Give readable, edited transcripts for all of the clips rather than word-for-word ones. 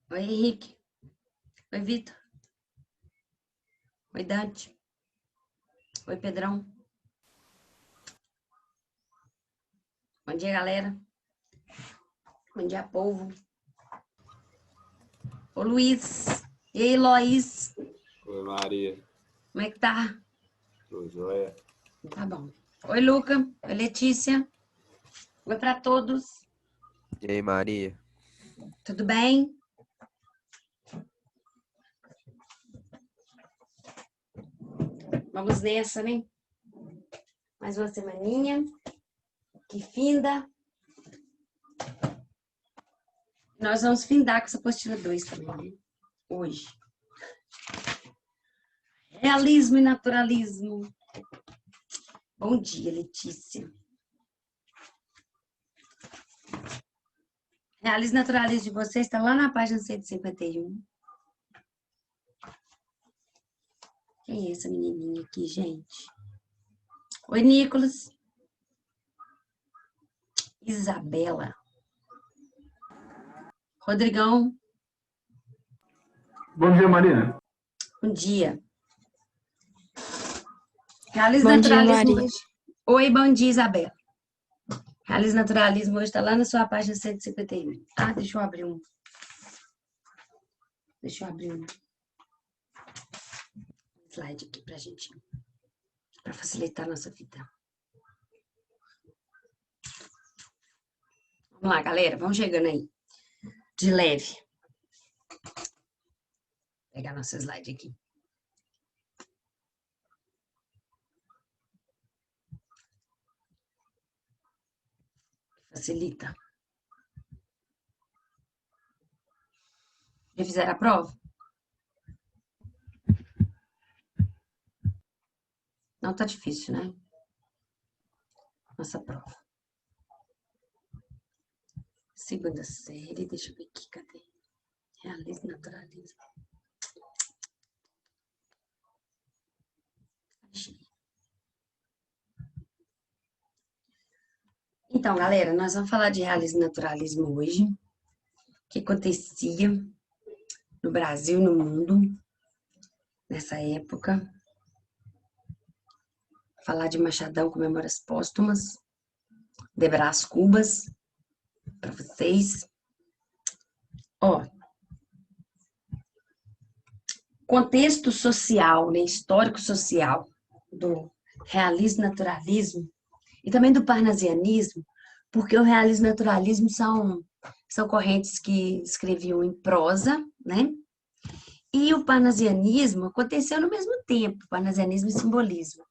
Oi, Henrique. Oi, Vitor. Oi, Dante. Oi, Pedrão. Bom dia, galera. Bom dia, povo. Ô, Luiz. E aí, Loís. Oi, Maria. Como é que tá? Tô joia. Tá bom. Oi, Luca. Oi, Letícia. Oi pra todos. E aí, Maria? Tudo bem? Vamos nessa, né? Mais uma semaninha. Que finda. Nós vamos findar com essa apostila 2 também, né? Hoje. Realismo e naturalismo. Bom dia, Letícia. Realismo e naturalismo de vocês está lá na página 151. Quem é essa menininha aqui, gente? Oi, Nicolas. Isabela. Rodrigão. Bom dia, Marina. Bom dia. Realismo e Bom dia, naturalismo Maria. hoje. Oi, bom dia, Isabela. Realismo e naturalismo hoje está lá na sua página 151. Ah, deixa eu abrir um. Slide aqui pra gente, para facilitar a nossa vida. Vamos lá, galera, vamos chegando aí. De leve. Vou pegar nosso slide aqui. Facilita. Já fizeram a prova? Não tá difícil, né? Nossa prova. Segunda série, deixa eu ver aqui, cadê? Realismo e naturalismo. Achei. Então, galera, nós vamos falar de realismo e naturalismo hoje. O que acontecia no Brasil e no mundo nessa época. Falar de Machadão com Memórias Póstumas. De Brás Cubas. Para vocês. Ó. Contexto social, né, histórico-social do realismo e naturalismo e também do parnasianismo, porque o realismo e o naturalismo são correntes que escreviam em prosa, né? E o parnasianismo aconteceu no mesmo tempo, parnasianismo e simbolismo.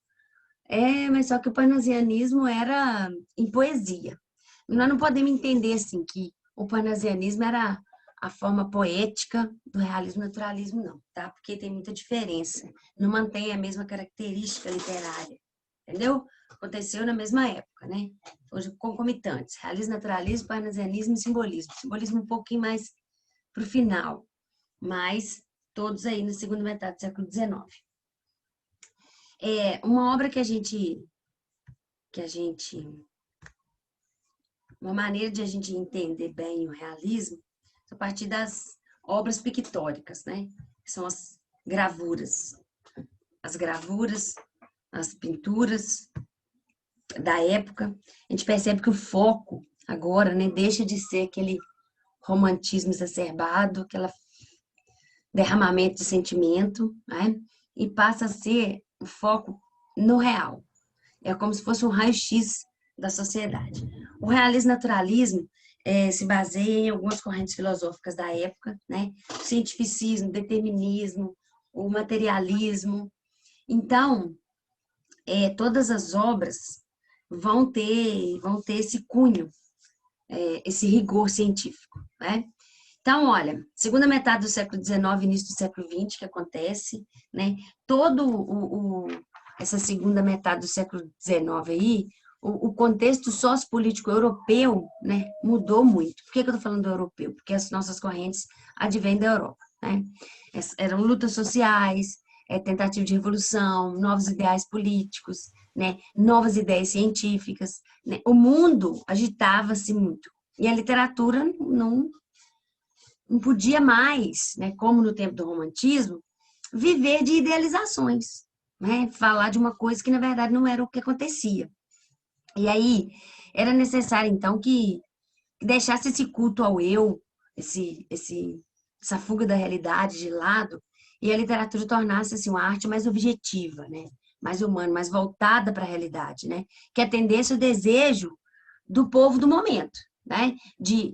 Mas só que o parnasianismo era em poesia. Nós não podemos entender assim que o parnasianismo era a forma poética do realismo e naturalismo, não, tá? Porque tem muita diferença. Não mantém a mesma característica literária, entendeu? Aconteceu na mesma época, né? Hoje, concomitantes. Realismo, naturalismo, parnasianismo e simbolismo. Simbolismo um pouquinho mais para o final, mas todos aí na segunda metade do século XIX. Uma obra uma maneira de a gente entender bem o realismo a partir das obras pictóricas, né? Que são as gravuras. As gravuras, as pinturas da época. A gente percebe que o foco agora, né, deixa de ser aquele romantismo exacerbado, aquele derramamento de sentimento, né? E passa a ser o foco no real. É como se fosse um raio-x da sociedade. O realismo e naturalismo se baseia em algumas correntes filosóficas da época, né? O cientificismo, o determinismo, o materialismo. Então, todas as obras vão ter esse cunho, esse rigor científico, né? Então, olha, segunda metade do século XIX, início do século XX, que acontece, né? Essa segunda metade do século XIX aí, o contexto sociopolítico europeu, né, mudou muito. Por que eu estou falando do europeu? Porque as nossas correntes advêm da Europa, né? Eram lutas sociais, tentativa de revolução, novos ideais políticos, né, novas ideias científicas, né? O mundo agitava-se muito. E a literatura não podia mais, né, como no tempo do romantismo, viver de idealizações, né? Falar de uma coisa que, na verdade, não era o que acontecia. E aí, era necessário, então, que deixasse esse culto ao eu, essa fuga da realidade de lado, e a literatura tornasse assim, uma arte mais objetiva, né? Mais humana, mais voltada para a realidade, né? Que atendesse o desejo do povo do momento, né? De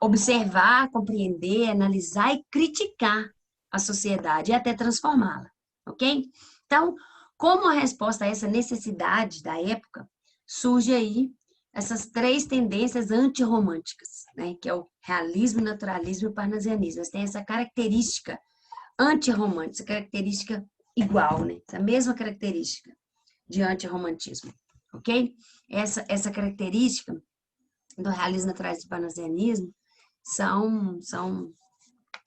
observar, compreender, analisar e criticar a sociedade e até transformá-la, ok? Então, como a resposta a essa necessidade da época, surge aí essas três tendências antirromânticas, né? Que é o realismo, naturalismo e o parnasianismo. Elas têm essa característica antirromântica, essa característica igual, né? Essa mesma característica de antirromantismo, ok? Essa característica do realismo, naturalismo e parnasianismo são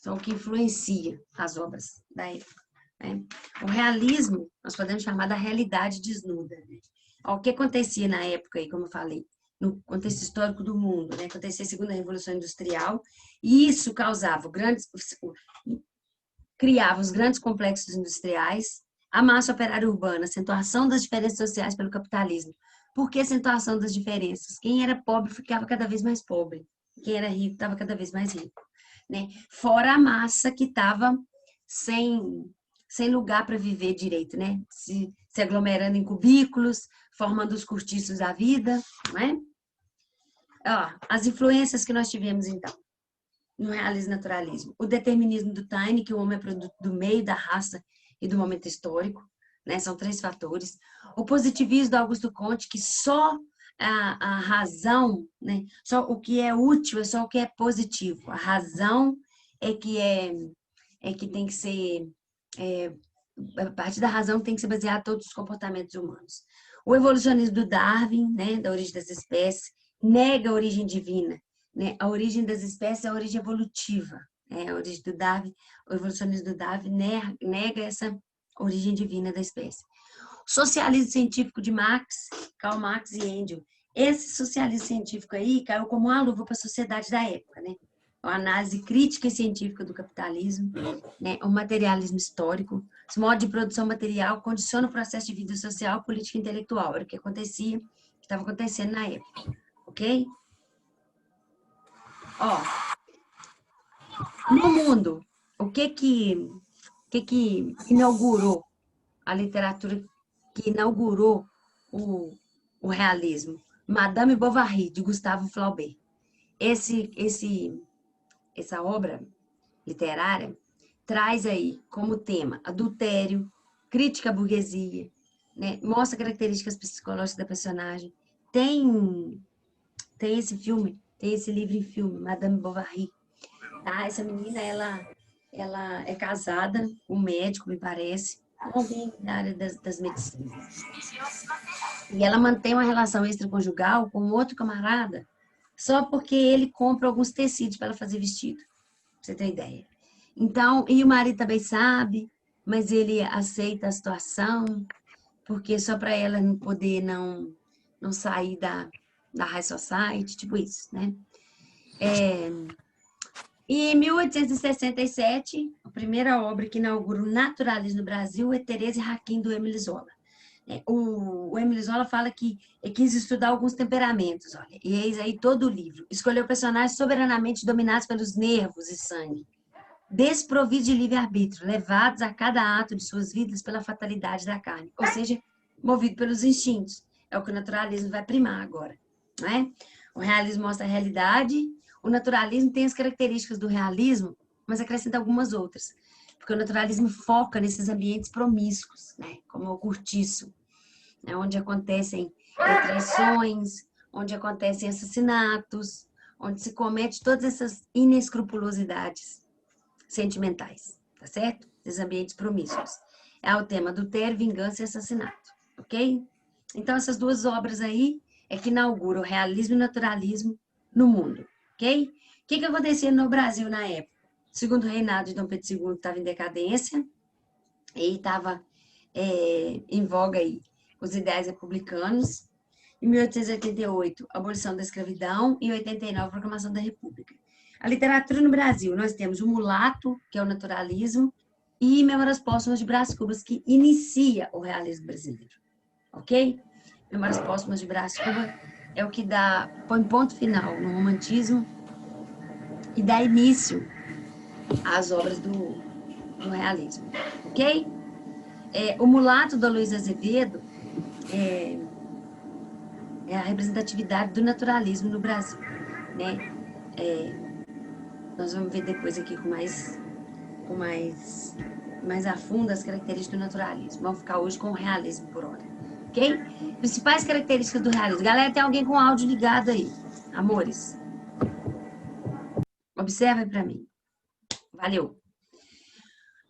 o que influencia as obras da época, né? O realismo, nós podemos chamar da realidade desnuda, né? O que acontecia na época, aí, como eu falei, no contexto histórico do mundo, né? Acontecia a Segunda Revolução Industrial, e isso criava os grandes complexos industriais, a massa operária urbana, a acentuação das diferenças sociais pelo capitalismo. Por que acentuação das diferenças? Quem era pobre ficava cada vez mais pobre, quem era rico estava cada vez mais rico, né? Fora a massa que estava sem lugar para viver direito, né? Se aglomerando em cubículos, formando os cortiços da vida, não é? Ó, as influências que nós tivemos, então, no realismo e naturalismo. O determinismo do Taine, que o homem é produto do meio, da raça e do momento histórico, né? São três fatores. O positivismo do Augusto Comte, que só a razão, né? Só o que é útil é só o que é positivo. A razão é que tem que ser a partir da razão tem que ser baseada em todos os comportamentos humanos. O evolucionismo do Darwin, né, da origem das espécies, nega a origem divina, né? A origem das espécies é a origem evolutiva, né? A origem do Darwin, o evolucionismo do Darwin nega essa origem divina da espécie. O socialismo científico de Karl Marx e Engels. Esse socialismo científico aí caiu como uma luva para a sociedade da época, né? A análise crítica e científica do capitalismo, né? O materialismo histórico, os modos de produção material condicionam o processo de vida social, política e intelectual. Era o que acontecia, que estava acontecendo na época, ok? Ó, no mundo, o que inaugurou a literatura, que inaugurou o realismo? Madame Bovary, de Gustave Flaubert. Essa obra literária traz aí como tema adultério, crítica à burguesia, né? Mostra características psicológicas da personagem. Tem esse filme, tem esse livro em filme, Madame Bovary. Tá? Essa menina, ela é casada com um médico, me parece, alguém da área das medicinas. E ela mantém uma relação extraconjugal com outro camarada só porque ele compra alguns tecidos para ela fazer vestido, pra você ter ideia. Então, e o marido também sabe, mas ele aceita a situação, porque só para ela não poder não sair da high society, tipo isso, né? E em 1867, a primeira obra que inaugura o naturalismo no Brasil é Teresa e Raquin, do Émile Zola. O Émile Zola fala que quis estudar alguns temperamentos, olha, e eis aí todo o livro. Escolheu personagens soberanamente dominados pelos nervos e sangue, desprovidos de livre-arbítrio, levados a cada ato de suas vidas pela fatalidade da carne, ou seja, movido pelos instintos. É o que o naturalismo vai primar agora, não é? O realismo mostra a realidade, o naturalismo tem as características do realismo, mas acrescenta algumas outras, porque o naturalismo foca nesses ambientes promíscuos, né? Como o cortiço, né? Onde acontecem traições, onde acontecem assassinatos, onde se comete todas essas inescrupulosidades sentimentais, tá certo? Esses ambientes promíscuos. É o tema adultério, vingança e assassinato, ok? Então, essas duas obras aí é que inauguram o realismo e o naturalismo no mundo, ok? O que acontecia no Brasil na época? Segundo o reinado de Dom Pedro II estava em decadência e estava em voga aí os ideais republicanos. Em 1888, abolição da escravidão e 89, proclamação da República. A literatura no Brasil, nós temos o Mulato, que é o naturalismo, e Memórias Póstumas de Brás Cubas, que inicia o realismo brasileiro, ok? Memórias Póstumas de Brás Cubas é o que põe ponto final no romantismo e dá início às obras do realismo, ok? O Mulato, da Luiz Azevedo, é a representatividade do naturalismo no Brasil, né? Nós vamos ver depois aqui com mais a fundo as características do naturalismo. Vamos ficar hoje com o realismo por hora, ok? Principais características do realismo. Galera, tem alguém com o áudio ligado aí, amores? Observa para mim. Valeu.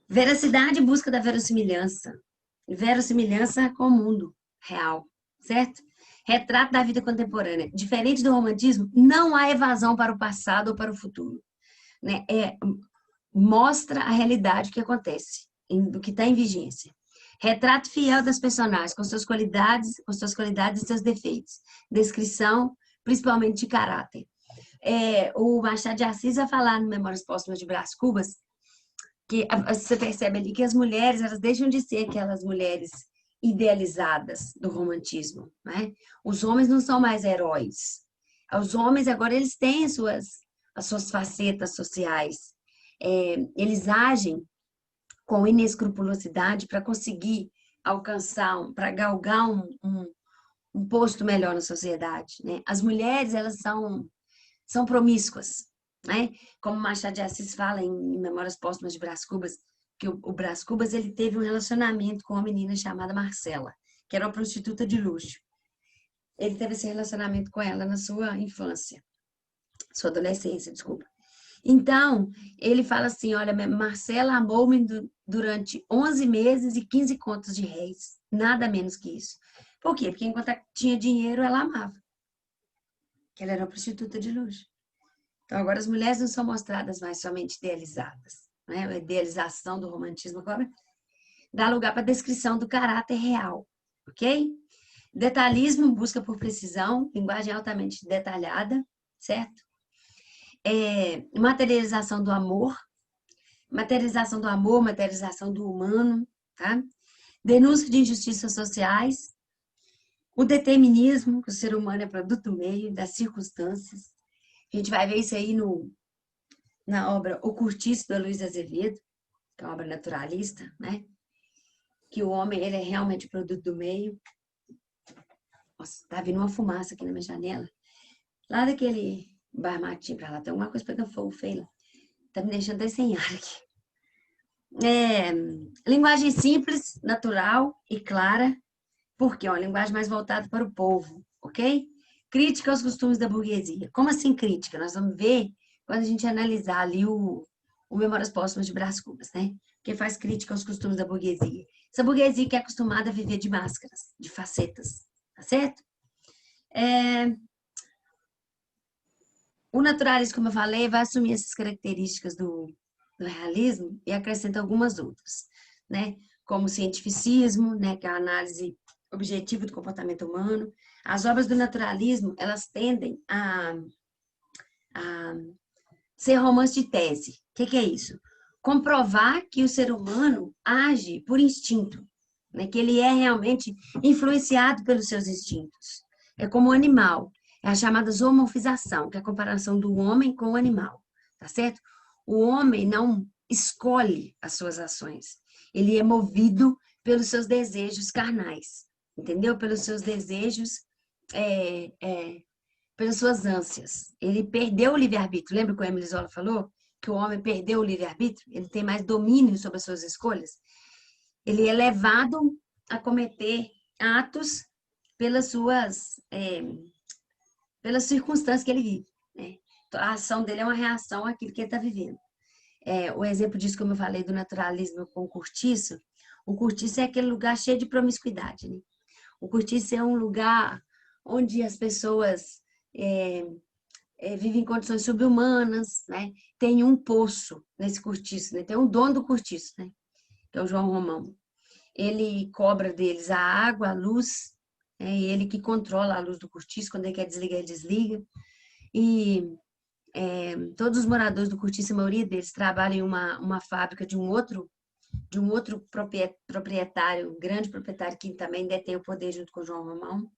Veracidade, busca da verossimilhança. Verossimilhança com o mundo real, certo? Retrato da vida contemporânea. Diferente do romantismo, não há evasão para o passado ou para o futuro, né? Mostra a realidade que acontece, do que está em vigência. Retrato fiel das personagens, com suas qualidades e seus defeitos. Descrição, principalmente de caráter. O Machado de Assis vai falar no Memórias Póstumas de Brás Cubas, que você percebe ali que as mulheres, elas deixam de ser aquelas mulheres idealizadas do romantismo, né? Os homens não são mais heróis. Os homens agora eles têm as suas facetas sociais. Eles agem com inescrupulosidade para conseguir alcançar, para galgar um posto melhor na sociedade, né? As mulheres, elas são promíscuas, né? Como Machado de Assis fala em Memórias Póstumas de Brás Cubas, que o Brás Cubas ele teve um relacionamento com uma menina chamada Marcela, que era uma prostituta de luxo. Ele teve esse relacionamento com ela na sua infância, sua adolescência, desculpa. Então, ele fala assim, olha, Marcela amou-me durante 11 meses e 15 contos de réis, nada menos que isso. Por quê? Porque enquanto tinha dinheiro, ela amava. Que ela era uma prostituta de luxo. Então, agora as mulheres não são mostradas mais somente idealizadas, né? A idealização do romantismo agora dá lugar para a descrição do caráter real, ok? Detalhismo, busca por precisão, linguagem altamente detalhada, certo? Materialização do amor, materialização do humano, tá? Denúncia de injustiças sociais, o determinismo, que o ser humano é produto do meio, das circunstâncias. A gente vai ver isso aí na obra O Cortiço, da Luiz Azevedo, que é uma obra naturalista, né? Que o homem ele é realmente produto do meio. Nossa, tá vindo uma fumaça aqui na minha janela. Lá daquele bar Matinho pra lá, tem alguma coisa pegando fogo feio lá. Tá me deixando até sem ar aqui. Linguagem simples, natural e clara, porque é uma linguagem mais voltada para o povo, ok? Crítica aos costumes da burguesia. Como assim crítica? Nós vamos ver quando a gente analisar ali o Memórias Póstumas de Brás Cubas, né? Que faz crítica aos costumes da burguesia. Essa burguesia que é acostumada a viver de máscaras, de facetas, tá certo? O naturalismo, como eu falei, vai assumir essas características do realismo e acrescenta algumas outras, né? Como o cientificismo, né? Que é a análise objetiva do comportamento humano. As obras do naturalismo, elas tendem a ser romance de tese. O que é isso? Comprovar que o ser humano age por instinto, né? Que ele é realmente influenciado pelos seus instintos. É como um animal. É a chamada zoomorfização, que é a comparação do homem com o animal, tá certo? O homem não escolhe as suas ações. Ele é movido pelos seus desejos carnais, entendeu? Pelos seus desejos, pelas suas ânsias. Ele perdeu o livre-arbítrio. Lembra que o Emile Zola falou? Que o homem perdeu o livre-arbítrio? Ele tem mais domínio sobre as suas escolhas? Ele é levado a cometer atos pelas circunstâncias que ele vive, né? Então, a ação dele é uma reação àquilo que ele está vivendo. O exemplo disso, como eu falei, do naturalismo com o cortiço é aquele lugar cheio de promiscuidade, né? O cortiço é um lugar onde as pessoas vivem em condições subhumanas, né? Tem um poço nesse cortiço, né? Tem um dono do cortiço, né? Que é o João Romão. Ele cobra deles a água, a luz, e ele que controla a luz do cortiço, quando ele quer desligar, ele desliga. E todos os moradores do Cortiço, a maioria deles trabalham em uma fábrica de um outro proprietário, um grande proprietário que também detém o poder junto com o João Romão.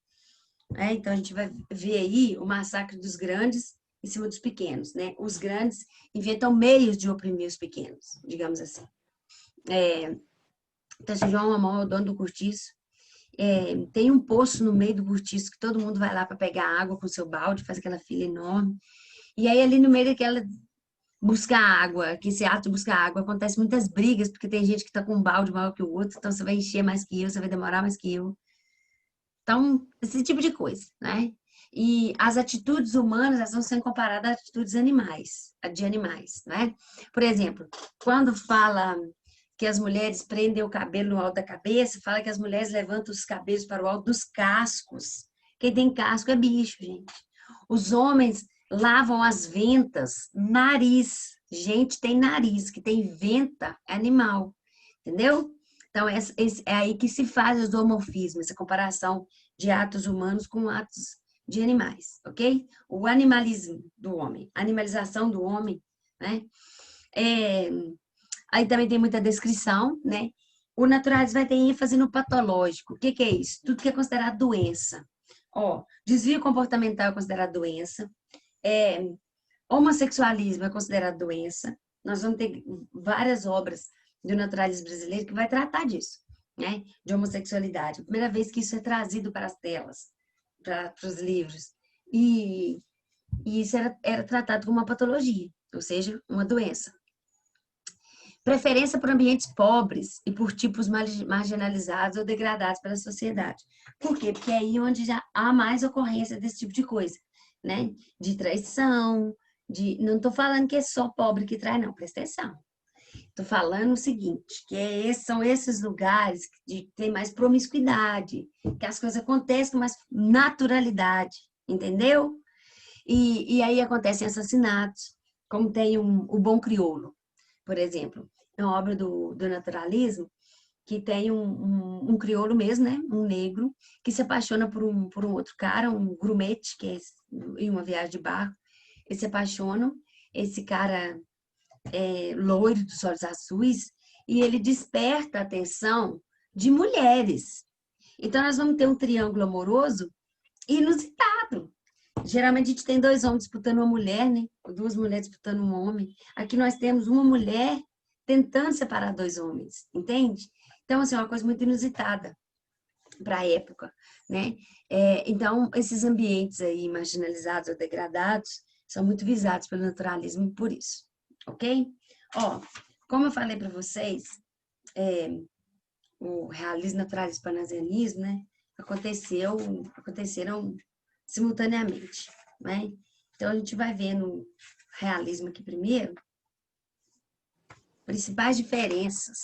Então a gente vai ver aí o massacre dos grandes em cima dos pequenos, né? Os grandes inventam meios de oprimir os pequenos, digamos assim. Então, esse João Romão é o dono do Cortiço. Tem um poço no meio do Cortiço que todo mundo vai lá para pegar água com o seu balde, faz aquela fila enorme. E aí, ali no meio daquela buscar água, que esse ato de buscar água, acontece muitas brigas, porque tem gente que está com um balde maior que o outro, então você vai encher mais que eu, você vai demorar mais que eu. Então, esse tipo de coisa, né? E as atitudes humanas, elas vão sendo comparadas a atitudes de animais, né? Por exemplo, quando fala que as mulheres prendem o cabelo no alto da cabeça, fala que as mulheres levantam os cabelos para o alto dos cascos. Quem tem casco é bicho, gente. Os homens lavam as ventas, nariz. Gente tem nariz, que tem venta, é animal. Entendeu? Então, é aí que se faz o zoomorfismo, essa comparação de atos humanos com atos de animais, ok? O animalismo do homem, a animalização do homem, né? Aí também tem muita descrição, né? O naturalismo vai ter ênfase no patológico. O que que é isso? Tudo que é considerado doença. Desvio comportamental é considerado doença. Homossexualismo é considerado doença. Nós vamos ter várias obras do naturalismo brasileiro que vai tratar disso, né? De homossexualidade. A primeira vez que isso é trazido para as telas, para os livros. E isso era tratado como uma patologia, ou seja, uma doença. Preferência por ambientes pobres e por tipos marginalizados ou degradados pela sociedade. Por quê? Porque é aí onde já há mais ocorrência desse tipo de coisa, né? De traição, não estou falando que é só pobre que trai, não, presta atenção. Estou falando o seguinte, que são esses lugares que tem mais promiscuidade, que as coisas acontecem com mais naturalidade, entendeu? E aí acontecem assassinatos, como tem o Bom Crioulo, por exemplo. É uma obra do naturalismo que tem um crioulo mesmo, né? Um negro, que se apaixona por um outro cara, um grumete, que é em uma viagem de barco. Eles se apaixonam, esse cara loiro, dos olhos azuis, e ele desperta a atenção de mulheres. Então, nós vamos ter um triângulo amoroso inusitado. Geralmente, a gente tem dois homens disputando uma mulher, né? Duas mulheres disputando um homem. Aqui nós temos uma mulher tentando separar dois homens, entende? Então, assim, é uma coisa muito inusitada para a época, né? Então, esses ambientes aí marginalizados ou degradados são muito visados pelo naturalismo por isso, ok? Como eu falei para vocês, o realismo, naturalismo e panasianismo, né? Aconteceram simultaneamente, né? Então, a gente vai ver no realismo aqui primeiro, principais diferenças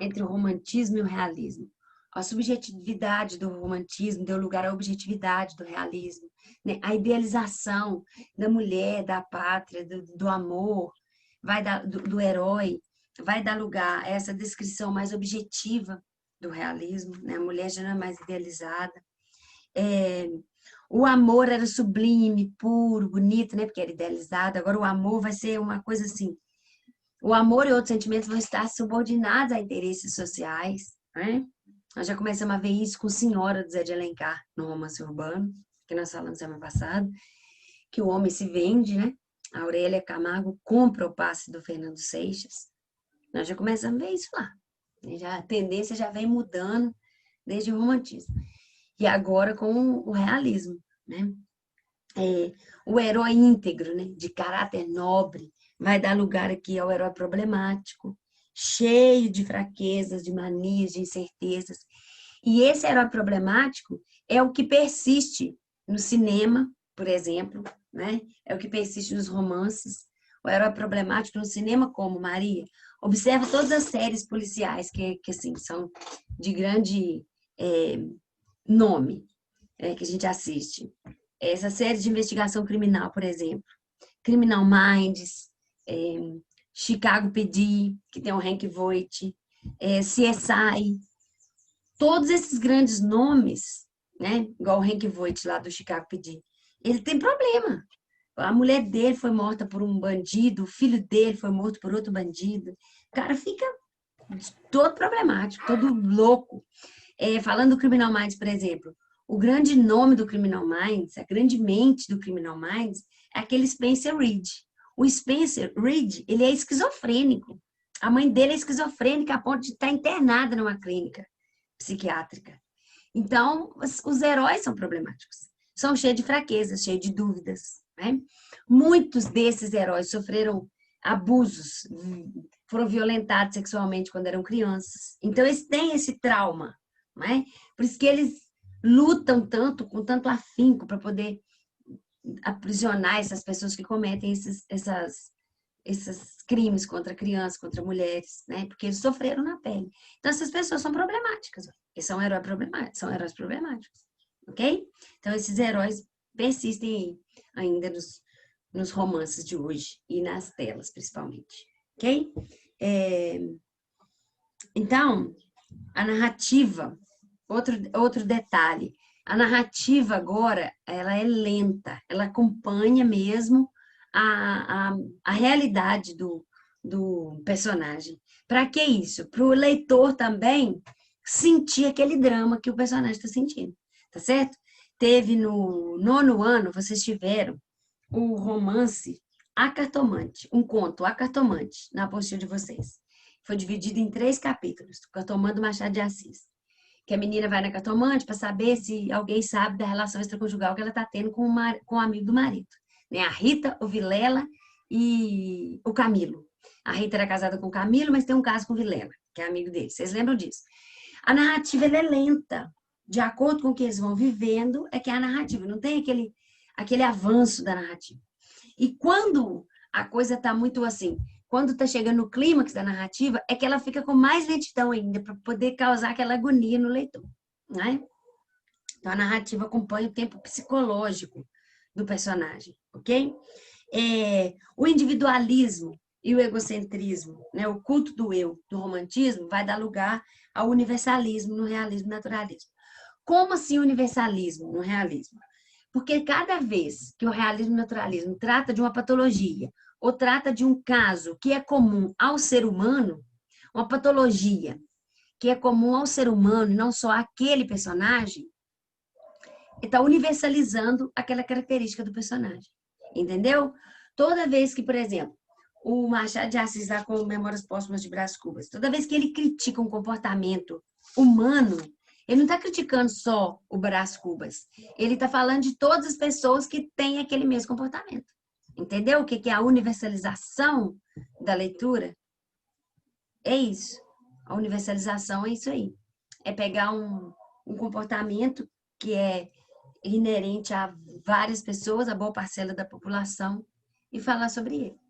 entre o romantismo e o realismo. A subjetividade do romantismo deu lugar à objetividade do realismo, né? A idealização da mulher, da pátria, do amor, do herói, vai dar lugar a essa descrição mais objetiva do realismo, né? A mulher já não é mais idealizada. O amor era sublime, puro, bonito, né? Porque era idealizado. Agora o amor vai ser uma coisa assim. O amor e outros sentimentos vão estar subordinados a interesses sociais, né? Nós já começamos a ver isso com Senhora do Zé de Alencar, no Romance Urbano, que nós falamos semana passada, que o homem se vende, né? A Aurélia Camargo compra o passe do Fernando Seixas. Nós já começamos a ver isso lá. A tendência já vem mudando desde o romantismo. E agora com o realismo, né? O herói íntegro, né? De caráter nobre, vai dar lugar aqui ao herói problemático, cheio de fraquezas, de manias, de incertezas. E esse herói problemático é o que persiste no cinema, por exemplo, né? É o que persiste nos romances. O herói problemático no cinema, como Maria. Observa todas as séries policiais que assim, são de grande nome, que a gente assiste. Essa série de investigação criminal, por exemplo. Criminal Minds, Chicago PD, que tem o Hank Voight, CSI. Todos esses grandes nomes, né? Igual o Hank Voight lá do Chicago PD, ele tem problema. a mulher dele foi morta por um bandido, o filho dele foi morto por outro bandido. O cara fica todo problemático, todo louco. Falando do Criminal Minds, por exemplo, o grande nome do Criminal Minds, a grande mente do Criminal Minds, é aquele Spencer Reid. O Spencer Reid, ele é esquizofrênico. A mãe dele é esquizofrênica a ponto de estar internada numa clínica psiquiátrica. Então, os heróis são problemáticos. São cheios de fraquezas, cheios de dúvidas, né? Muitos desses heróis sofreram abusos, foram violentados sexualmente quando eram crianças. Então, eles têm esse trauma, né? Por isso que eles lutam tanto, com tanto afinco, para poder aprisionar essas pessoas que cometem esses crimes contra crianças, contra mulheres, né? Porque eles sofreram na pele. Então, essas pessoas são problemáticas, e são heróis problemáticos, ok? Então, esses heróis persistem ainda nos romances de hoje e nas telas, principalmente, ok? Então, a narrativa, outro detalhe, a narrativa agora, ela é lenta, ela acompanha mesmo a realidade do personagem. Para que isso? Para o leitor também sentir aquele drama que o personagem está sentindo, tá certo? Teve no 9º ano, vocês tiveram o romance A Cartomante, um conto, A Cartomante, na apostila de vocês. Foi dividido em 3 capítulos, o Cartomante do Machado de Assis. Que a menina vai na cartomante para saber se alguém sabe da relação extraconjugal que ela está tendo com o amigo do marido. Né? A Rita, o Vilela e o Camilo. A Rita era casada com o Camilo, mas tem um caso com o Vilela, que é amigo dele. Vocês lembram disso? A narrativa ela é lenta. De acordo com o que eles vão vivendo, é que é a narrativa. Não tem aquele avanço da narrativa. E quando a coisa está muito assim, quando está chegando no clímax da narrativa, é que ela fica com mais lentidão ainda, para poder causar aquela agonia no leitor, né? Então, a narrativa acompanha o tempo psicológico do personagem, ok? O individualismo e o egocentrismo, né? O culto do eu, do romantismo, vai dar lugar ao universalismo no realismo naturalismo. Como assim universalismo no realismo? Porque cada vez que o realismo e o naturalismo trata de uma patologia ou trata de um caso que é comum ao ser humano, uma patologia que é comum ao ser humano e não só àquele personagem, está universalizando aquela característica do personagem. Entendeu? Toda vez que, por exemplo, o Machado de Assis lá com Memórias Póstumas de Brás Cubas, toda vez que ele critica um comportamento humano, ele não está criticando só o Brás Cubas. Ele está falando de todas as pessoas que têm aquele mesmo comportamento. Entendeu o que é a universalização da leitura? É isso. A universalização é isso aí. É pegar um comportamento que é inerente a várias pessoas, a boa parcela da população, e falar sobre ele.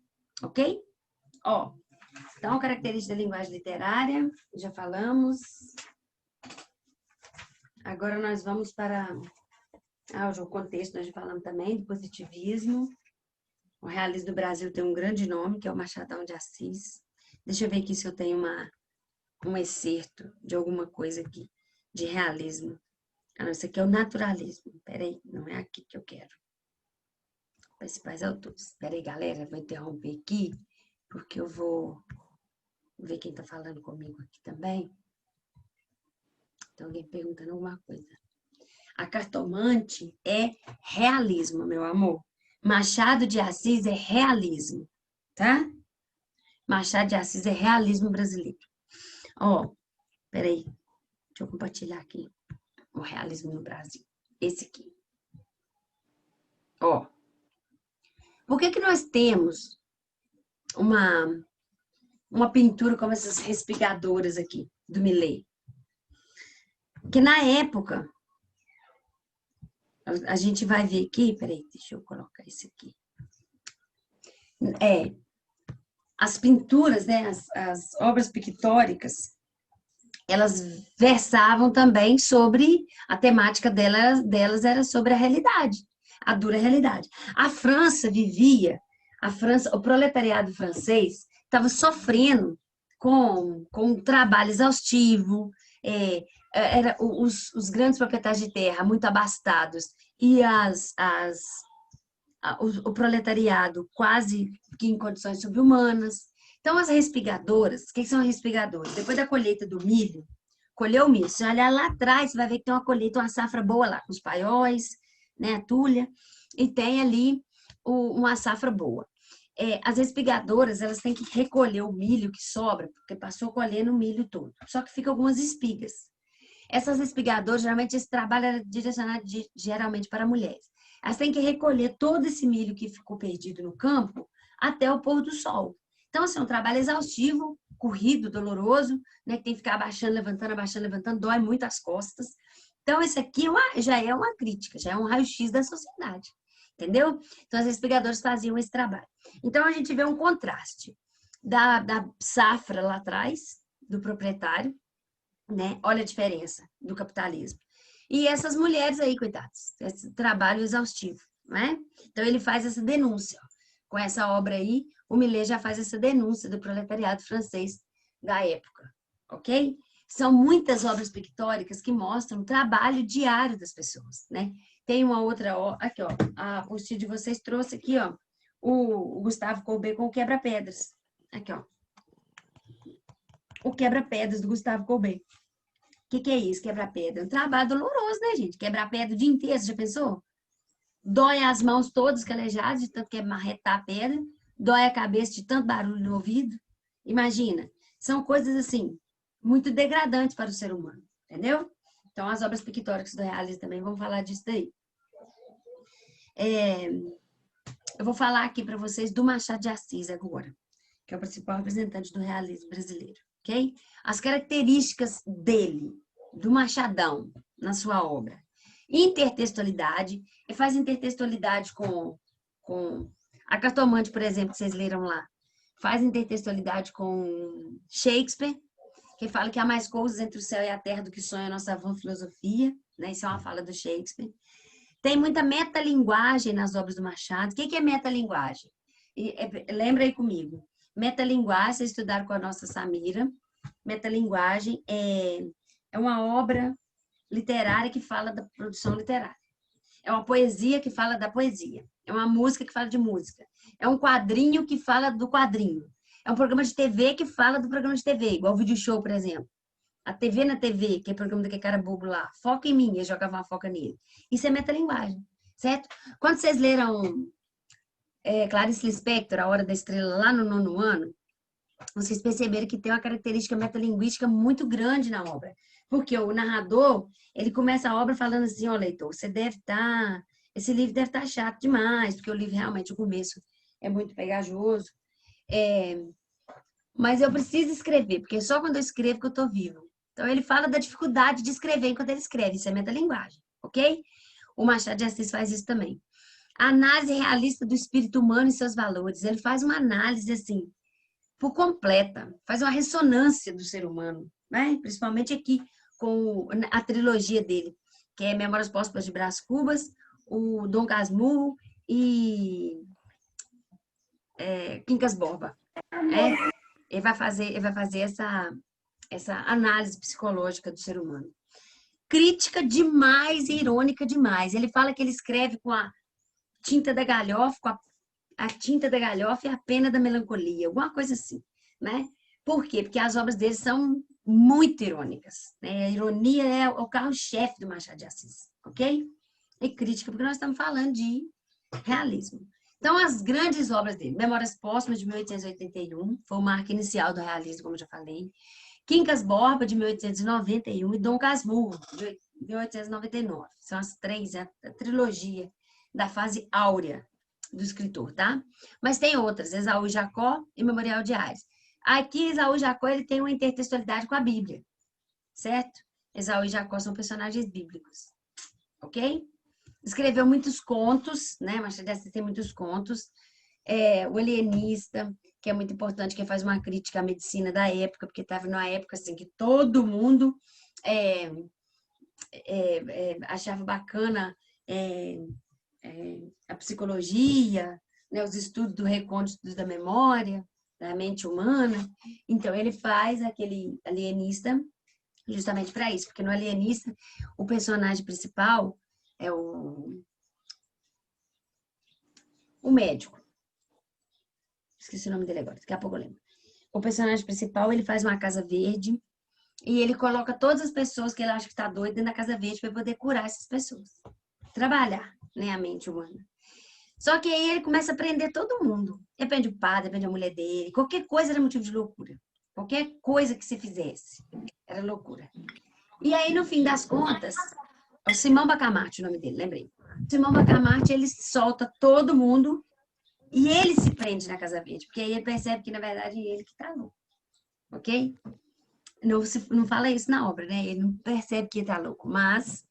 Ok? Então, característica da linguagem literária, já falamos. Agora nós vamos para o contexto, nós já falamos também do positivismo. O realismo do Brasil tem um grande nome, que é o Machadão de Assis. Deixa eu ver aqui se eu tenho um excerto de alguma coisa aqui, de realismo. Isso aqui é o naturalismo. Peraí, não é aqui que eu quero. Principais autores. Peraí, galera, vou interromper aqui, porque eu vou ver quem está falando comigo aqui também. Tem alguém perguntando alguma coisa. A Cartomante é realismo, meu amor. Machado de Assis é realismo, tá? Machado de Assis é realismo brasileiro. Peraí, deixa eu compartilhar aqui o realismo no Brasil. Esse aqui. Por que nós temos uma pintura como essas respigadoras aqui, do Millet? Porque na época, a gente vai ver aqui, peraí, deixa eu colocar isso aqui. As pinturas, né, as obras pictóricas, elas versavam também sobre, a temática delas era sobre a realidade, a dura realidade. A França o proletariado francês estava sofrendo com um trabalho exaustivo, os grandes proprietários de terra muito abastados e o proletariado quase que em condições subhumanas. Então, as respigadoras, o que são as respigadoras? Depois da colheita do milho, colheu o milho, se você olhar lá atrás, você vai ver que tem uma colheita, uma safra boa lá, com os paióis, né, a tulha, e tem ali uma safra boa. As respigadoras, elas têm que recolher o milho que sobra, porque passou colhendo o milho todo. Só que fica algumas espigas. Essas espigadoras, geralmente, esse trabalho é direcionado geralmente para mulheres. Elas têm que recolher todo esse milho que ficou perdido no campo até o pôr do sol. Então, assim, é um trabalho exaustivo, corrido, doloroso, né? Que tem que ficar abaixando, levantando, dói muito as costas. Então, isso aqui já é uma crítica, já é um raio-x da sociedade, entendeu? Então, as respigadoras faziam esse trabalho. Então, a gente vê um contraste da safra lá atrás, do proprietário, né? Olha a diferença do capitalismo. E essas mulheres aí, coitadas, esse trabalho exaustivo, né? Então, ele faz essa denúncia. Com essa obra aí, o Millet já faz essa denúncia do proletariado francês da época, ok? São muitas obras pictóricas que mostram o trabalho diário das pessoas, né? Tem uma outra, aqui, ó, a apostila de vocês trouxe aqui, ó, o Gustavo Courbet com o Quebra-Pedras. Aqui, ó. O Quebra-Pedras do Gustavo Courbet. O que é isso, quebra-pedra? Um trabalho doloroso, né, gente? Quebra-pedra o dia inteiro, você já pensou? Dói as mãos todas calejadas de tanto que marretar a pedra, dói a cabeça de tanto barulho no ouvido. Imagina, são coisas assim, muito degradantes para o ser humano, entendeu? Então, as obras pictóricas do realismo também vão falar disso daí. Eu vou falar aqui para vocês do Machado de Assis agora, que é o principal representante do realismo brasileiro, ok? As características dele, do Machadão, na sua obra. Intertextualidade, ele faz intertextualidade com a Cartomante, por exemplo, que vocês leram lá. Faz intertextualidade com Shakespeare, que fala que há mais coisas entre o céu e a terra do que sonha a nossa vã filosofia, né? Isso é uma fala do Shakespeare. Tem muita metalinguagem nas obras do Machado. O que é metalinguagem? Lembra aí comigo. Metalinguagem, vocês estudaram com a nossa Samira. Metalinguagem é uma obra literária que fala da produção literária. É uma poesia que fala da poesia. É uma música que fala de música. É um quadrinho que fala do quadrinho. É um programa de TV que fala do programa de TV, igual o Vídeo Show, por exemplo. A TV na TV, que é o programa daquele cara bobo lá. Foca em mim, eu jogava uma foca nele. Isso é metalinguagem, certo? Quando vocês leram Clarice Lispector, A Hora da Estrela, lá no 9º ano, vocês perceberam que tem uma característica metalinguística muito grande na obra. Porque o narrador, ele começa a obra falando assim, ó, leitor, você deve estar... Esse livro deve estar chato demais, porque o livro realmente, o começo, é muito pegajoso. Mas eu preciso escrever, porque só quando eu escrevo que eu estou vivo. Então, ele fala da dificuldade de escrever enquanto ele escreve. Isso é metalinguagem, ok? O Machado de Assis faz isso também. A análise realista do espírito humano e seus valores. Ele faz uma análise, assim, por completa. Faz uma ressonância do ser humano, né? Principalmente aqui com a trilogia dele, que é Memórias Póstumas de Brás Cubas, o Dom Casmurro e Quincas Borba. Ele vai fazer essa análise psicológica do ser humano. Crítica demais e irônica demais. Ele fala que ele escreve com a tinta da galhofa, com a tinta da galhofa e a pena da melancolia, alguma coisa assim, né? Por quê? Porque as obras dele são muito irônicas, né? A ironia é o carro-chefe do Machado de Assis, ok? E crítica, porque nós estamos falando de realismo. Então, as grandes obras dele, Memórias Póstumas, de 1881, foi o marco inicial do realismo, como eu já falei. Quincas Borba, de 1891, e Dom Casmurro, de 1899. São as três, a trilogia da fase áurea do escritor, tá? Mas tem outras, Esaú e Jacó e Memorial de Ares. Aqui, Esaú e Jacó, ele tem uma intertextualidade com a Bíblia, certo? Esaú e Jacó são personagens bíblicos, ok? Escreveu muitos contos, né? Machado de Assis tem muitos contos. O Alienista, que é muito importante, que faz uma crítica à medicina da época, porque estava numa época assim que todo mundo achava bacana a psicologia, né? Os estudos do recôndito da memória, da mente humana. Então, ele faz aquele alienista justamente para isso, porque no Alienista, o personagem principal é o o médico. Esqueci o nome dele agora, daqui a pouco eu lembro. O personagem principal, ele faz uma casa verde e ele coloca todas as pessoas que ele acha que está doido dentro da casa verde para poder curar essas pessoas. Trabalhar, né, a mente humana. Só que aí ele começa a prender todo mundo. Depende do padre, depende da mulher dele. Qualquer coisa era motivo de loucura. Qualquer coisa que se fizesse era loucura. E aí, no fim das contas, é o Simão Bacamarte o nome dele, lembrei. O Simão Bacamarte, ele solta todo mundo e ele se prende na Casa Verde, porque aí ele percebe que, na verdade, é ele que tá louco. Ok? Não fala isso na obra, né? Ele não percebe que ele tá louco, mas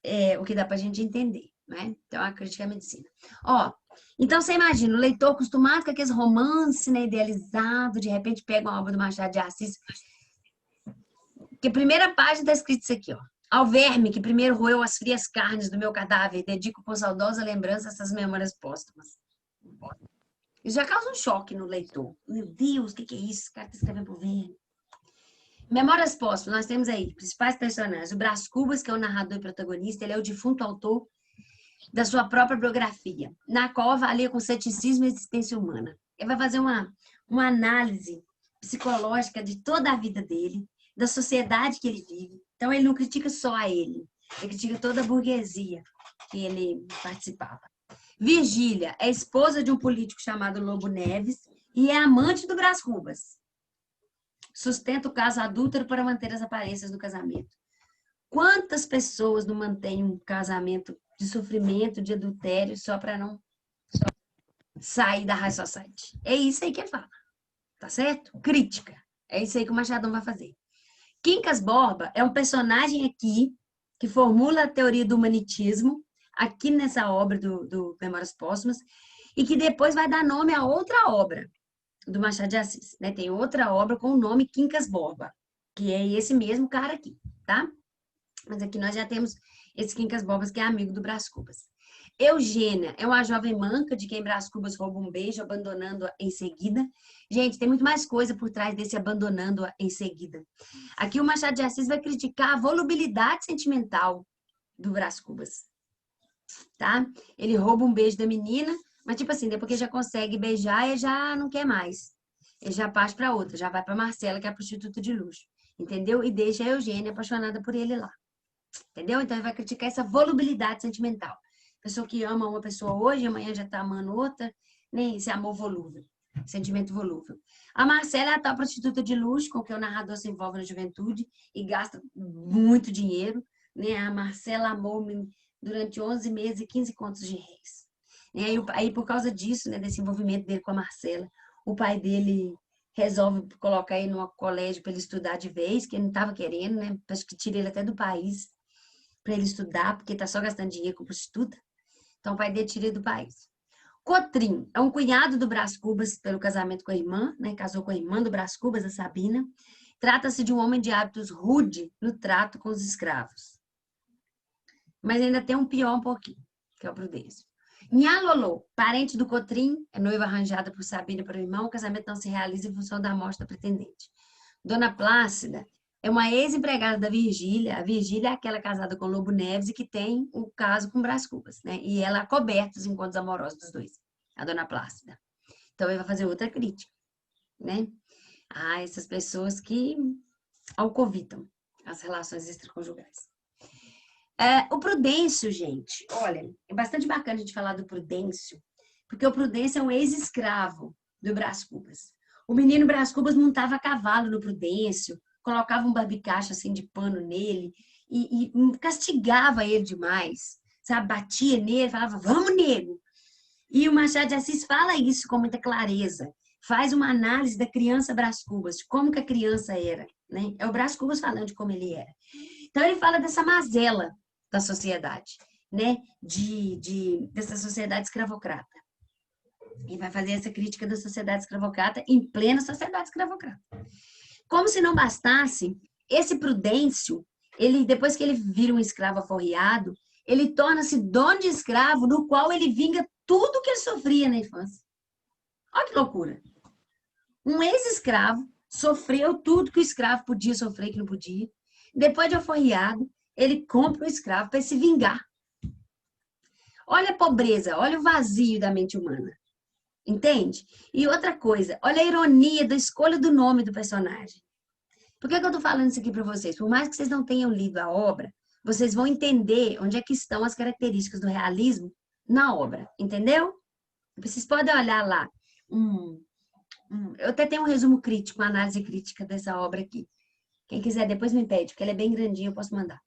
é o que dá pra gente entender, né? Então, a crítica à medicina. Ó, então você imagina, o leitor acostumado com aqueles romances, né, idealizado, de repente pega uma obra do Machado de Assis, que a primeira página está escrito isso aqui, ó. Ao verme que primeiro roeu as frias carnes do meu cadáver, dedico com saudosa lembrança essas memórias póstumas. Isso já causa um choque no leitor. Meu Deus, o que é isso? O cara está escrevendo por verme. Memórias póstumas, nós temos aí, principais personagens. O Brás Cubas, que é o narrador e protagonista, ele é o defunto autor da sua própria biografia, na qual avalia com ceticismo a existência humana. Ele vai fazer uma análise psicológica de toda a vida dele, da sociedade que ele vive. Então, ele não critica só a ele critica toda a burguesia que ele participava. Virgília é esposa de um político chamado Lobo Neves e é amante do Brás Cubas. Sustenta o caso adúltero para manter as aparências do casamento. Quantas pessoas não mantêm um casamento de sofrimento, de adultério, só para não sair da high society? É isso aí que ele fala. Tá certo? Crítica. É isso aí que o Machadão vai fazer. Quincas Borba é um personagem aqui que formula a teoria do humanitismo, aqui nessa obra do Memórias Póstumas, e que depois vai dar nome a outra obra do Machado de Assis. Né? Tem outra obra com o nome Quincas Borba, que é esse mesmo cara aqui, tá? Mas aqui nós já temos esse Quincas Borbas, que é amigo do Brás Cubas. Eugênia é uma jovem manca de quem Brás Cubas rouba um beijo, abandonando-a em seguida. Gente, tem muito mais coisa por trás desse abandonando-a em seguida. Aqui o Machado de Assis vai criticar a volubilidade sentimental do Brás Cubas. Tá? Ele rouba um beijo da menina, mas tipo assim, depois que já consegue beijar, ele já não quer mais. Ele já parte para outra, já vai para Marcela, que é a prostituta de luxo. Entendeu? E deixa a Eugênia apaixonada por ele lá. Entendeu? Então ele vai criticar essa volubilidade sentimental. Pessoa que ama uma pessoa hoje, amanhã já tá amando outra, nem esse amor volúvel, sentimento volúvel. A Marcela é a tal prostituta de luxo com que o narrador se envolve na juventude e gasta muito dinheiro, né? A Marcela amou-me durante 11 meses e 15 contos de réis. E aí, por causa disso, né, desse envolvimento dele com a Marcela, o pai dele resolve colocar ele no colégio para ele estudar de vez, que ele não estava querendo, né? Acho que tira ele até do país para ele estudar, porque está só gastando dinheiro com prostituta. Então, o pai dele tira ele do país. Cotrim é um cunhado do Brás Cubas pelo casamento com a irmã, né? Casou com a irmã do Brás Cubas, a Sabina. Trata-se de um homem de hábitos rude no trato com os escravos. Mas ainda tem um pior um pouquinho, que é o Prudêncio. Nhalolô, parente do Cotrim, é noiva arranjada por Sabina para o irmão, o casamento não se realiza em função da morte da pretendente. Dona Plácida é uma ex-empregada da Virgília. A Virgília é aquela casada com Lobo Neves e que tem o caso com Brás Cubas, né? E ela acoberta os encontros amorosos dos dois, a Dona Plácida. Então, ele vai fazer outra crítica, né? A essas pessoas que alcovitam as relações extraconjugais. O Prudêncio, gente, olha, é bastante bacana a gente falar do Prudêncio, porque o Prudêncio é um ex-escravo do Brás Cubas. O menino Brás Cubas montava a cavalo no Prudêncio, colocava um barbicacho assim de pano nele e castigava ele demais, sabe? Batia nele, falava, vamos, nego! E o Machado de Assis fala isso com muita clareza, faz uma análise da criança Brás Cubas, de como que a criança era, né? É o Brás Cubas falando de como ele era. Então, ele fala dessa mazela da sociedade, né? Dessa sociedade escravocrata. E vai fazer essa crítica da sociedade escravocrata em plena sociedade escravocrata. Como se não bastasse, esse Prudêncio, ele, depois que ele vira um escravo aforreado, ele torna-se dono de escravo, no qual ele vinga tudo que ele sofria na infância. Olha que loucura. Um ex-escravo sofreu tudo que o escravo podia sofrer, que não podia. Depois de aforreado, ele compra o escravo para se vingar. Olha a pobreza, olha o vazio da mente humana. Entende? E outra coisa, olha a ironia da escolha do nome do personagem. Por que eu tô falando isso aqui para vocês? Por mais que vocês não tenham lido a obra, vocês vão entender onde é que estão as características do realismo na obra, entendeu? Vocês podem olhar lá. Eu até tenho um resumo crítico, uma análise crítica dessa obra aqui. Quem quiser depois me pede, porque ela é bem grandinha, eu posso mandar.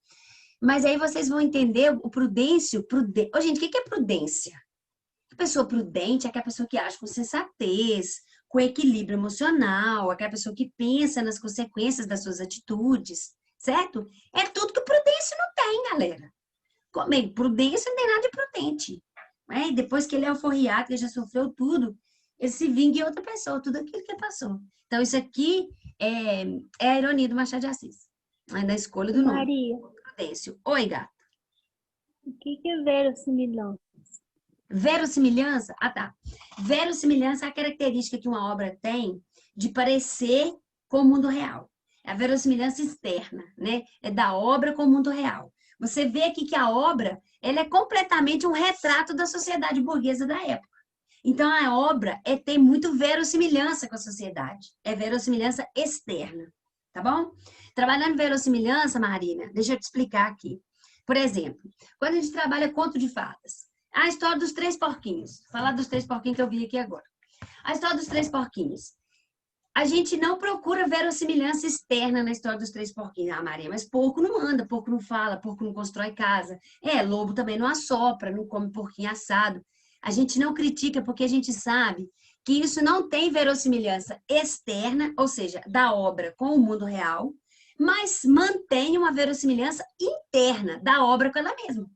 Mas aí vocês vão entender o prudêncio. Ô, gente, o que é prudência? A pessoa prudente é aquela pessoa que age com sensatez, com equilíbrio emocional, aquela pessoa que pensa nas consequências das suas atitudes, certo? É tudo que prudência não tem, galera. Como prudência não tem nada de prudente. Né? Depois que ele é alforriado, que ele já sofreu tudo, ele se vinga em outra pessoa, tudo aquilo que ele passou. Então, isso aqui é a ironia do Machado de Assis, né? Da escolha do nome. Maria, Prudêncio. Oi, gato. o que é verossimilhança? Verossimilhança? Ah, tá. Verossimilhança é a característica que uma obra tem de parecer com o mundo real. É a verossimilhança externa, né? É da obra com o mundo real. Você vê aqui que a obra, ela é completamente um retrato da sociedade burguesa da época. Então, a obra tem muito verossimilhança com a sociedade. É verossimilhança externa, tá bom? Trabalhando verossimilhança, Marina, deixa eu te explicar aqui. Por exemplo, quando a gente trabalha conto de fadas, a história dos três porquinhos. Vou falar dos três porquinhos que eu vi aqui agora. A história dos três porquinhos. A gente não procura verossimilhança externa na história dos três porquinhos, Maria, mas porco não anda, porco não fala, porco não constrói casa. Lobo também não assopra, não come porquinho assado. A gente não critica porque a gente sabe que isso não tem verossimilhança externa, ou seja, da obra com o mundo real, mas mantém uma verossimilhança interna da obra com ela mesma.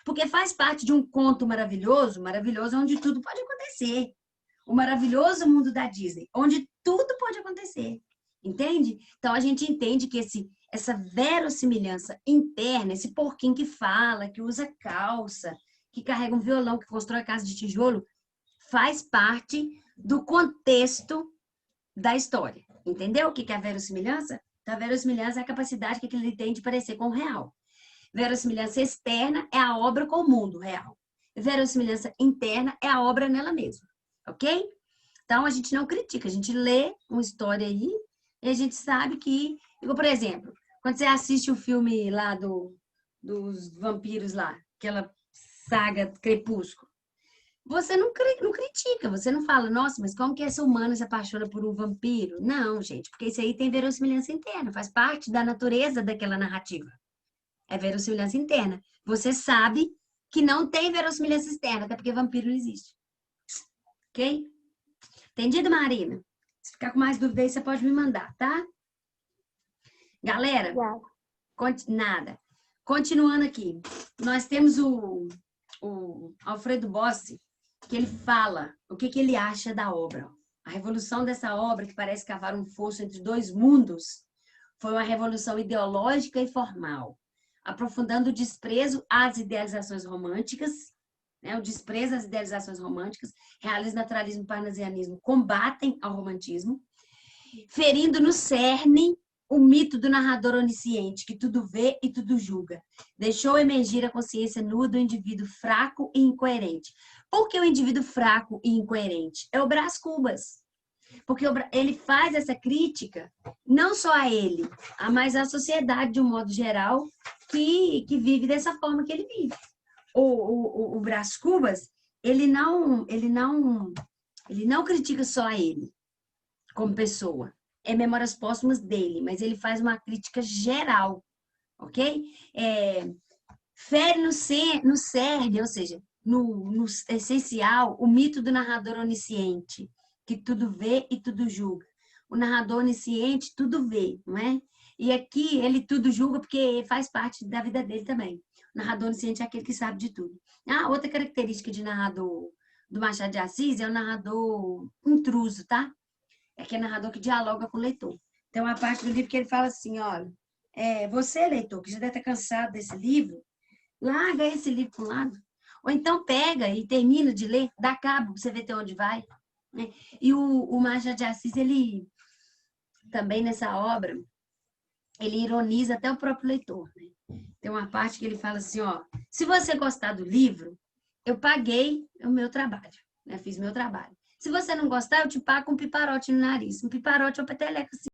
Porque faz parte de um conto maravilhoso, maravilhoso onde tudo pode acontecer. O maravilhoso mundo da Disney, onde tudo pode acontecer. Entende? Então, a gente entende que essa verossimilhança interna, esse porquinho que fala, que usa calça, que carrega um violão, que constrói casa de tijolo, faz parte do contexto da história. Entendeu o que é a verossimilhança? Então, a verossimilhança é a capacidade que ele tem de parecer com o real. Verossimilhança externa é a obra com o mundo real. Verossimilhança interna é a obra nela mesma. Ok? Então, a gente não critica, a gente lê uma história aí e a gente sabe que... Por exemplo, quando você assiste o filme lá dos vampiros lá, aquela saga Crepúsculo, você não critica, você não fala, nossa, mas como que essa humana se apaixona por um vampiro? Não, gente, porque isso aí tem verossimilhança interna, faz parte da natureza daquela narrativa. É verossimilhança interna. Você sabe que não tem verossimilhança externa, até porque vampiro não existe. Ok? Entendido, Marina? Se ficar com mais dúvida aí, você pode me mandar, tá? Galera, nada. Continuando aqui. Nós temos o Alfredo Bossi, que ele fala o que ele acha da obra. A revolução dessa obra, que parece cavar um fosso entre dois mundos, foi uma revolução ideológica e formal, aprofundando o desprezo às idealizações românticas, né? O desprezo às idealizações românticas, realismo, naturalismo e parnasianismo combatem ao romantismo, ferindo no cerne o mito do narrador onisciente, que tudo vê e tudo julga. Deixou emergir a consciência nua do indivíduo fraco e incoerente. Por que o indivíduo fraco e incoerente? É o Brás Cubas. Porque ele faz essa crítica, não só a ele, mas à sociedade de um modo geral, que vive dessa forma que ele vive. O Brás Cubas, ele não critica só a ele, como pessoa. É Memórias Póstumas dele, mas ele faz uma crítica geral, ok? Fere no cerne, ou seja, no essencial, o mito do narrador onisciente, que tudo vê e tudo julga. O narrador onisciente tudo vê, não é? E aqui ele tudo julga porque faz parte da vida dele também. O narrador onisciente é aquele que sabe de tudo. Outra característica de narrador do Machado de Assis é o narrador intruso, tá? É aquele narrador que dialoga com o leitor. Tem uma parte do livro que ele fala assim, olha, você, leitor, que já deve estar cansado desse livro, larga esse livro para um lado. Ou então pega e termina de ler, dá cabo, você vê até onde vai. Né? E o Machado de Assis, ele também nessa obra, ele ironiza até o próprio leitor. Né? Tem uma parte que ele fala assim, ó, se você gostar do livro, eu paguei o meu trabalho, né? Fiz meu trabalho. Se você não gostar, eu te pago um piparote no nariz. Um piparote ou peteleco, assim.